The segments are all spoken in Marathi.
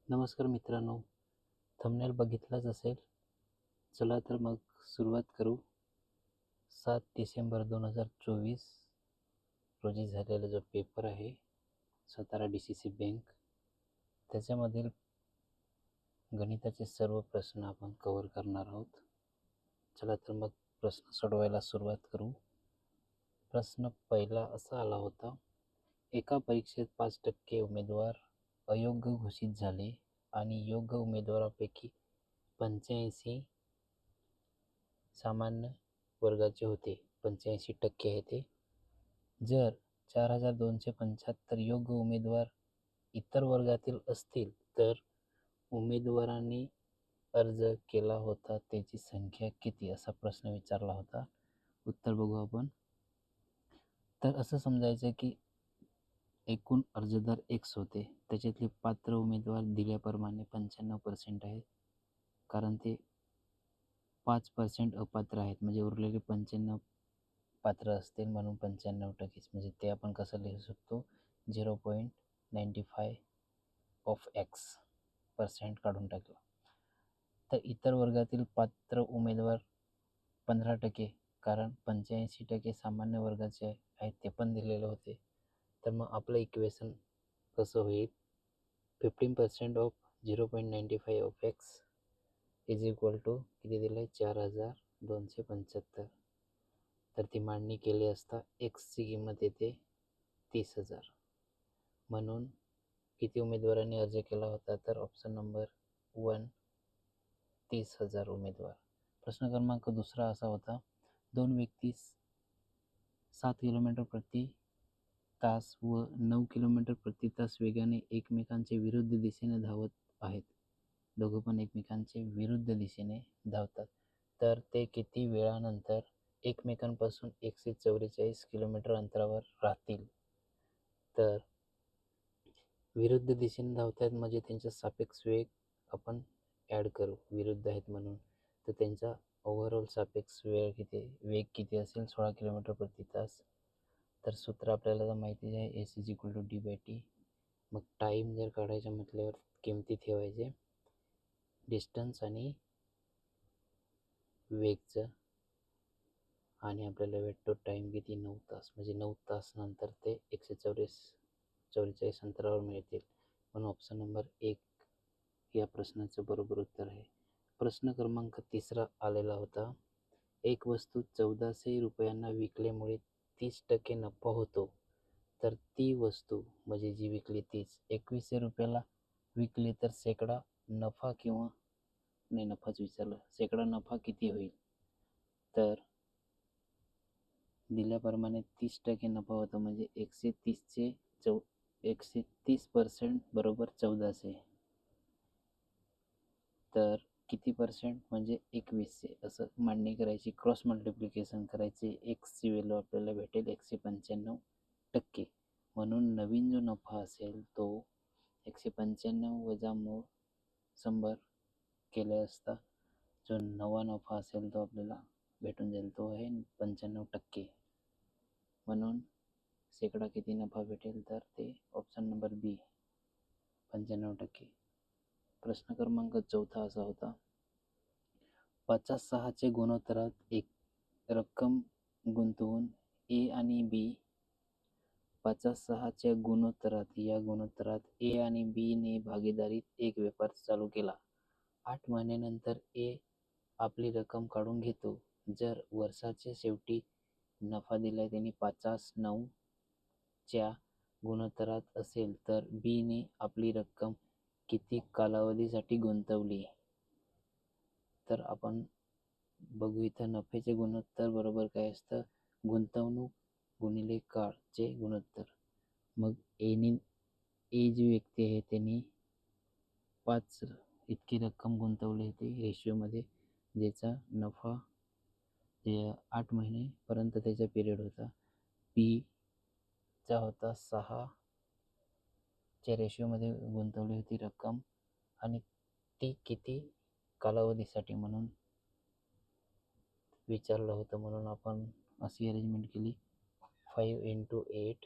नमस्कार मित्रांनो, थंबनेल बघितलाच असेल. चला तर मग सुरुवात करू. 7 डिसेंबर 2024 रोजी झालेला जो पेपर आहे, सातारा DCC बँक, त्याच्यामधील गणिताचे सर्व प्रश्न आपण कव्हर करणार आहोत. चला तर मग प्रश्न सोडवायला सुरुवात करू. प्रश्न पहिला असा आला होता, एका परीक्षेत 5% उमेदवार अयोग्य घोषित झाले आणि योग्य उमेदवारापैकी 85 सामान्य वर्गाचे होते. 85% आहे ते. जर 4275 योग्य उमेदवार इतर वर्गातील असतील तर उमेदवारांनी अर्ज केला होता त्याची संख्या किती, असा प्रश्न विचारला होता. उत्तर बघू आपण. तर असं समजायचं की एकूण अर्जदार X होते, त्याच्यातले पात्र उमेदवार दिल्याप्रमाणे 95% आहेत, कारण ते 5% अपात्र आहेत, म्हणजे उरलेले 95 पात्र असतील, म्हणून 95%. म्हणजे ते आपण कसं लिहू शकतो, 0.95 ऑफ X% काढून टाकलं. तर इतर वर्गातील पात्र उमेदवार 15%, कारण 85% सामान्य वर्गाचे आहेत, ते पण दिलेले होते. तर मग आपलं इक्वेशन कसं होईल, 15% of 0.95 of X is equal to किती दिलं आहे, 4275. तर ती मांडणी केली असता Xची किंमत येते 30,000. म्हणून किती उमेदवारांनी अर्ज केला होता, तर ऑप्शन नंबर 1, 30,000 उमेदवार. प्रश्न क्रमांक दुसरा असा होता, दोन व्यक्ती 7 किलोमीटर प्रति तास व 9 किलोमीटर प्रति तास वेगाने एकमेकांच्या विरुद्ध दिशेने धावत आहेत. दोघं पण एकमेकांचे विरुद्ध दिशेने धावतात. तर ते किती वेळानंतर एकमेकांपासून 144 किलोमीटर अंतरावर राहतील. तर विरुद्ध दिशेने धावतायत म्हणजे त्यांचा सापेक्ष वेग आपण ॲड करू, विरुद्ध आहेत म्हणून. तर त्यांचा ओव्हरऑल सापेक्ष वेग किती असेल, 16 किलोमीटर प्रति तास. तर सूत्र आपल्याला तर माहितीच आहे, S is equal to D/T. मग टाईम जर काढायचं म्हटल्यावर किमती ठेवायचे, डिस्टन्स आणि वेगचं, आणि आपल्याला भेटतो टाईम किती, 9 तास. म्हणजे 9 तास नंतर ते 144 अंतरावर मिळतील. म्हणून ऑप्शन नंबर 1 या प्रश्नाचं बरोबर उत्तर आहे. प्रश्न क्रमांक तिसरा आलेला होता, एक वस्तू 1400 रुपयांना विकल्यामुळे 30% नफा होतो. तर ती वस्तू म्हणजे जी विकली तीच 2100 रुपयाला विकली तर शेकडा नफा किंवा नाही, नफाच विचारलं, शेकडा नफा किती होईल. तर दिल्याप्रमाणे 30% नफा होतो, म्हणजे 130% बरोबर 1400. तर किती पर्सेंट म्हणजे 2100, असं मांडणी करायची, क्रॉस मल्टिप्लिकेशन करायचे. एक्सची व्हॅल्यू आपल्याला भेटेल 195%. म्हणून नवीन जो नफा असेल तो 195 वजा मूळ 100 केले असता जो नवा नफा असेल तो आपल्याला भेटून जाईल, तो आहे 95%. म्हणून शेकडा किती नफा भेटेल, तर ते ऑप्शन नंबर बी, 95%. प्रश्न क्रमांक चौथा असा होता, 50-6चे गुणोत्तरात एक रक्कम गुंतवून ए आणि बी 50-6च्या गुणोत्तरात, या गुणोत्तरात ए आणि बी ने भागीदारीत एक व्यापार चालू केला. 8 महिन्यानंतर ए आपली रक्कम काढून घेतो. जर वर्षाच्या शेवटी नफा दिलाय त्यांनी 50-9 च्या गुणोत्तरात असेल तर बी ने आपली रक्कम किती कालावधीसाठी गुंतवली. तर आपण बघू, इथं नफ्याचे गुणोत्तर बरोबर काय असतं, गुंतवणूक गुणिले काळचे गुणोत्तर. मग ए जी व्यक्ती आहे त्यांनी 5 इतकी रक्कम गुंतवली होती रेशिओमध्ये, ज्याचा नफा 8 महिनेपर्यंत त्याचा पिरियड होता. बी चा होता 6 च्या रेशिओमध्ये गुंतवली होती रक्कम, आणि ती किती कालावधीसाठी म्हणून विचारलं होतं. म्हणून आपण अशी अरेंजमेंट केली, 5 × 8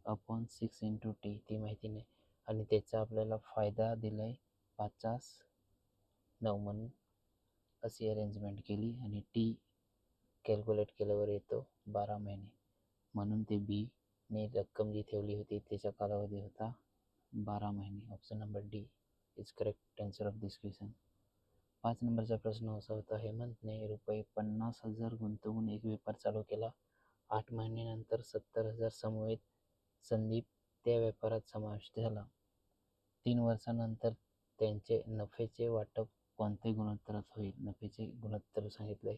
अपॉन 6 × T, ती माहिती नाही. आणि त्याचा आपल्याला फायदा दिला आहे 5/9 म्हणून अशी अरेंजमेंट केली आणि टी कॅल्क्युलेट केल्यावर येतो 12 महिने. म्हणून ते बीने रक्कम जी ठेवली होती त्याचा कालावधी होता 12 महिने. Option number D is correct answer of this question. 5 नंबरचा प्रश्न असा होता, हेमंतने ₹50,000 गुंतवून एक व्यापार चालू केला. 8 महिन्यानंतर 70,000 समवेत संदीप त्या व्यापारात समाविष्ट झाला. 3 वर्षांनंतर त्यांचे नफ्याचे वाटप कोणत्या गुणोत्तरात होईल? नफ्याचे गुणोत्तर सांगितले.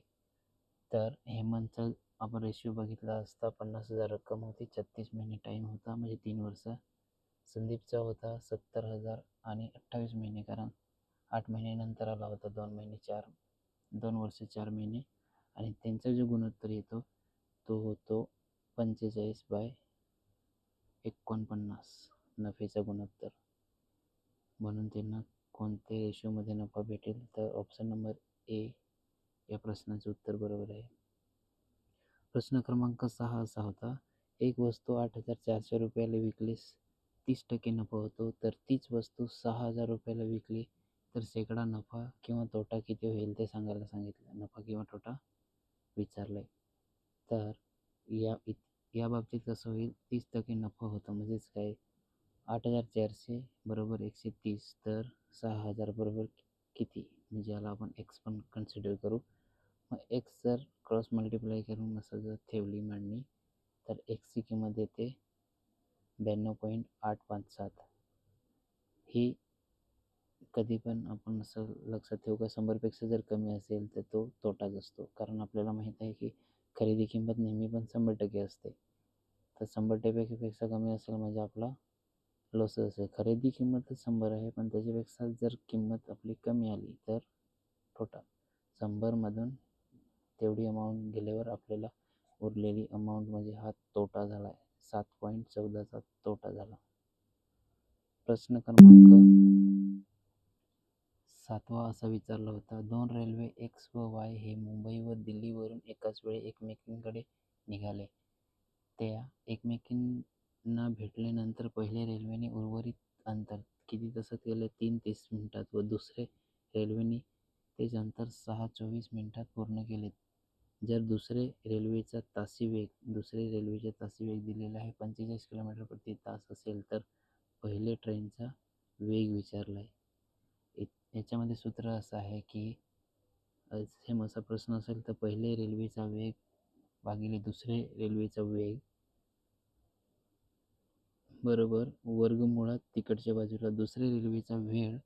तर हेमंतचा आपण रेशिओ बघितला असता 50,000 रक्कम होती, 36 महिने टाईम होता म्हणजे 3 वर्ष. संदीपचा होता 70,000 आणि 28 महिने, कारण 8 महिन्यानंतर आला होता 2 वर्ष 4 महिने. आणि त्यांचा जो गुणोत्तर येतो तो होतो 45/49 नफ्याचा गुणोत्तर. म्हणून त्यांना कोणत्या रेशोमध्ये नफा भेटेल? तर ऑप्शन नंबर ए या प्रश्नाचे उत्तर बरोबर आहे. प्रश्न क्रमांक 6 असा होता, एक वस्तू 8,400 रुपयाला विकलीस 30% नफा होतो, तर तीच वस्तू 6,000 रुपयाला विकली तर शेकडा नफा किंवा तोटा किती होईल ते सांगायला सांगितलं. नफा किंवा तोटा विचारलाय. तर या बाबतीत कसं होईल, 30% नफा होता म्हणजेच काय, 8,400 बरोबर 130, तर 6,000 बरोबर किती, म्हणजे याला आपण एक्स पण कन्सिडर करू. मग एक्स जर क्रॉस मल्टिप्लाय करून असं जर ठेवली मांडणी, तर एक्सची किंमत येते 92.857. ही कधी पण आपण असं लक्षात ठेवू का, 100पेक्षा जर कमी असेल तर तो तोटाच असतो, कारण आपल्याला माहीत आहे की खरेदी किंमत नेहमी पण 100% असते. तर 100% कमी असेल म्हणजे आपला लॉस असेल. खरेदी किंमतच 100 आहे पण त्याच्यापेक्षा जर किंमत आपली कमी आली तर तोटा. 100मधून तेवढी अमाऊंट गेल्यावर आपल्याला उरलेली अमाऊंट म्हणजे हा तोटा झाला आहे. 7.14चा तोटा झाला. प्रश्न क्रमांक 7वा असा विचारला होता, 2 रेल्वे एक्स व वाय हे मुंबई व दिल्लीवरून एकाच वेळी एकमेकींकडे निघाले. त्या एकमेकींना भेटल्यानंतर पहिल्या रेल्वेने उर्वरित अंतर किती तासात केले? 3:30 मिनिटात व दुसऱ्या रेल्वेने तेच अंतर 6:24 मिनिटात पूर्ण केले. जर दुसऱ्या रेल्वेचा तासी वेग दिलेला आहे 45 किलोमीटर प्रति तास असेल तर पहिल्या ट्रेनचा वेग विचारला आहे. याच्यामध्ये सूत्र असं आहे की सेम असा प्रश्न असेल तर पहिल्या रेल्वेचा वेग भागिले दुसऱ्या रेल्वेचा वेग बरोबर वर्गमुळात तिकडच्या बाजूला दुसऱ्या रेल्वेचा वेळ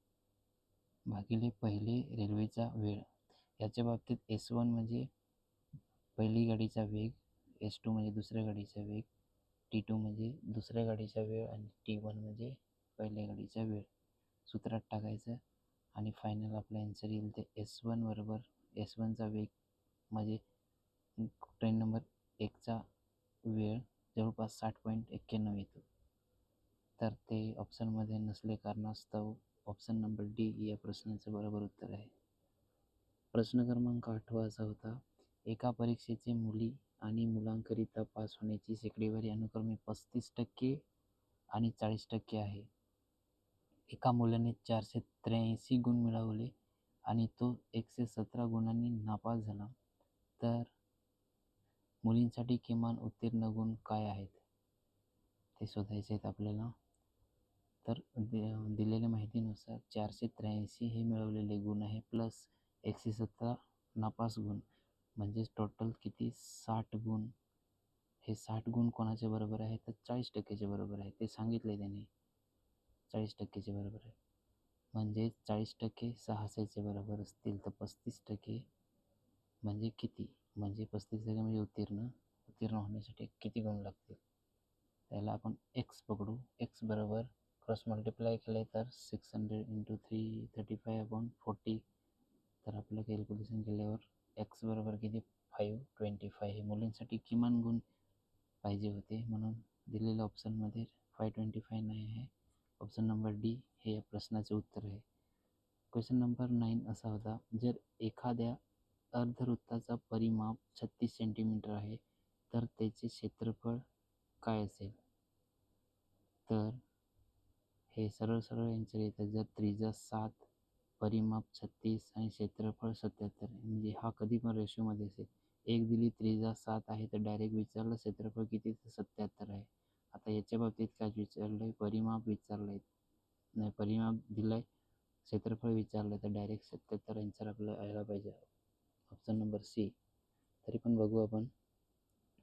भागिले पहिले रेल्वेचा वेळ. याच्या बाबतीत S1 म्हणजे पहिली गाडीचा वेग, S2 म्हणजे दुसऱ्या गाडीचा वेग, T2 म्हणजे दुसऱ्या गाडीचा वेळ आणि T1 म्हणजे पहिल्या गाडीचा वेळ. सूत्रात टाकायचं आणि फायनल आपला आन्सर येईल ते S1 बरोबर S1चा वेग म्हणजे ट्रेन नंबर 1चा वेळ जवळपास 60.91 येतो. तर ते ऑप्शनमध्ये नसले कारणास्तव ऑप्शन नंबर डी या प्रश्नाचं बरोबर उत्तर आहे. प्रश्न क्रमांक 8वा असा होता, एका परीक्षेचे मुली आणि मुलांकरिता पास होण्याची टक्केवारी अनुक्रमे 35% आणि 40% आहे. एका मुलाने 483 गुण मिळवले आणि तो 117 गुणांनी नापास झाला, तर मुलींसाठी किमान उत्तीर्ण गुण काय आहेत ते शोधायचे आहेत आपल्याला. तर दिलेल्या माहितीनुसार 483 हे मिळवलेले गुण आहे प्लस 117 नापास गुण, म्हणजेच टोटल किती 60 गुण. हे 60 गुण कोणाच्या बरोबर आहे तर 40%च्या बरोबर आहे. ते सांगितले त्याने 40%च्या बरोबर आहे. म्हणजे 40% 66च्या बरोबर असतील तर 35% म्हणजे किती, म्हणजे 35% म्हणजे उत्तीर्ण होण्यासाठी किती गुण लागतील. त्याला आपण एक्स पकडू. एक्स बरोबर क्रॉस मल्टिप्लाय केले तर 600 × 335/40. तर आपलं कॅल्क्युलेशन केल्यावर एक्स बरोबर किती 525 हे मुलींसाठी किमान गुण पाहिजे होते, म्हणून दिलेल्या ऑप्शनमध्ये 525 नाही आहे. ऑप्शन नंबर डी हे या प्रश्नाचे उत्तर आहे. क्वेश्चन नंबर 9 असा होता, जर एखाद्या अर्धवृत्ताचा परिमाप 36 सेंटीमीटर आहे तर त्याचे क्षेत्रफळ काय असेल? तर हे सरळ सरळ आन्सर येतं. जर त्रिज्या 7, परिमाप 36 आणि क्षेत्रफळ 77 म्हणजे हा कधी पण रेशोमध्ये असेल. एक दिली त्रिज्या 7 आहे तर डायरेक्ट विचारलं क्षेत्रफळ किती तर 77 आहे. आता याच्या बाबतीत काय विचारलं आहे, परिमाप विचारलं आहे, नाही परिमाप दिलं आहे, क्षेत्रफळ विचारलं तर डायरेक्ट 77 आन्सर आपल्याला यायला पाहिजे. Option number C. तरी पण बघू आपण.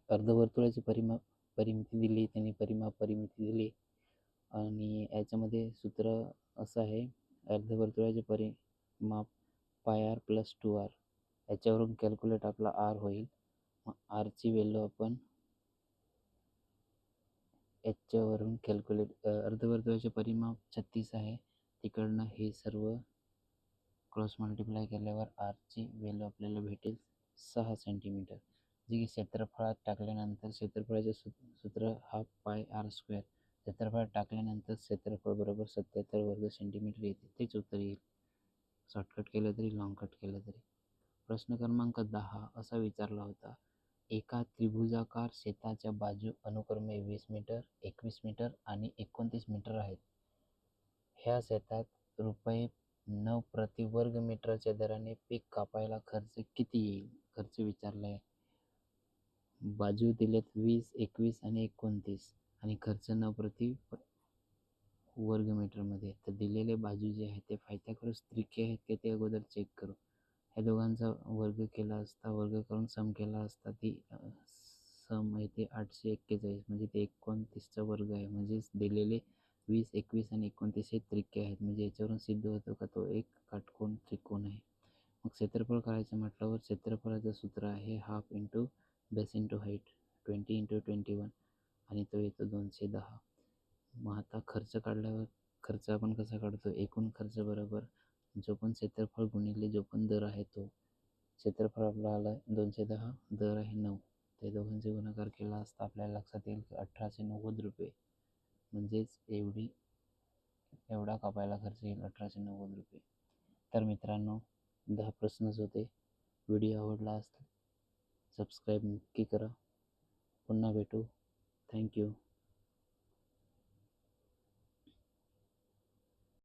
अर्धवर्तुळाची परिमिती दिली, त्यांनी परिमिती दिली आणि याच्यामध्ये सूत्र असं आहे, अर्धवर्तुळाचे परिमाप पाय आर प्लस 2r. याच्यावरून कॅल्क्युलेट आपला आर होईल. मग आरची व्हॅल्यू आपण याच्यावरून कॅल्क्युलेट, अर्धवर्तुळाचे परिमाप 36 आहे, तिकडनं हे सर्व क्रॉस मल्टिप्लाय केल्यावर आरची व्हॅल्यू आपल्याला भेटेल 6 सेंटीमीटर. जे की क्षेत्रफळात टाकल्यानंतर क्षेत्रफळाचे सूत्र हा पाय आर स्क्वेअर. क्षेत्रफळात टाकल्यानंतर क्षेत्रफळ बरोबर 77 वर्ग सेंटीमीटर येते. तेच उत्तर येईल. शॉर्टकट केलं तरी लॉंगकट केलं तरी. प्रश्न क्रमांक 10 असा विचारला होता, एका त्रिभुजाकार शेताच्या बाजू अनुक्रमे 20 मीटर, 21 मीटर आणि 29 मीटर आहेत. ह्या शेतात ₹9 प्रति वर्ग मीटरच्या दराने पीक कापायला खर्च किती येईल? खर्च विचारला आहे. बाजू दिलेत 20, 21 आणि 29 आणि खर्च 9 प्रति वर्ग मीटरमध्ये. तर दिलेले बाजू जे आहे ते पायथागोरस त्रिज्या आहेत ते अगोदर चेक करू. ह्या दोघांचा वर्ग केला असता, वर्ग करून सम केला असता, ती सम आहे ते 841 म्हणजे ते 29चा वर्ग आहे. म्हणजेच दिलेले 20, 21 आणि 29 हे त्रिज्या आहेत. म्हणजे याच्यावरून सिद्ध होतं का तो एक काटकोन त्रिकोण आहे. मग क्षेत्रफळ काढायचं म्हटल्यावर क्षेत्रफळाचं सूत्र आहे half into base into height, 20 into 21 आणि तो येतो 210. मग आता खर्च काढल्यावर खर्च आपण कसा काढतो, एकूण खर्च बरोबर जो पण क्षेत्रफळ गुणिले जो पण दर आहे तो. क्षेत्रफळ आपला आला 210, दर आहे 9. ते दोघांचे गुणाकार केला असता आपल्याला लक्षात येईल की 1890 रुपये. म्हणजेच एवढा कापायला खर्च येईल 1890 रुपये. तर मित्रांनो 10 प्रश्नच होते. व्हिडिओ आवडला असेल सबस्क्राईब नक्की करा. पुन्हा भेटू. थँक्यू.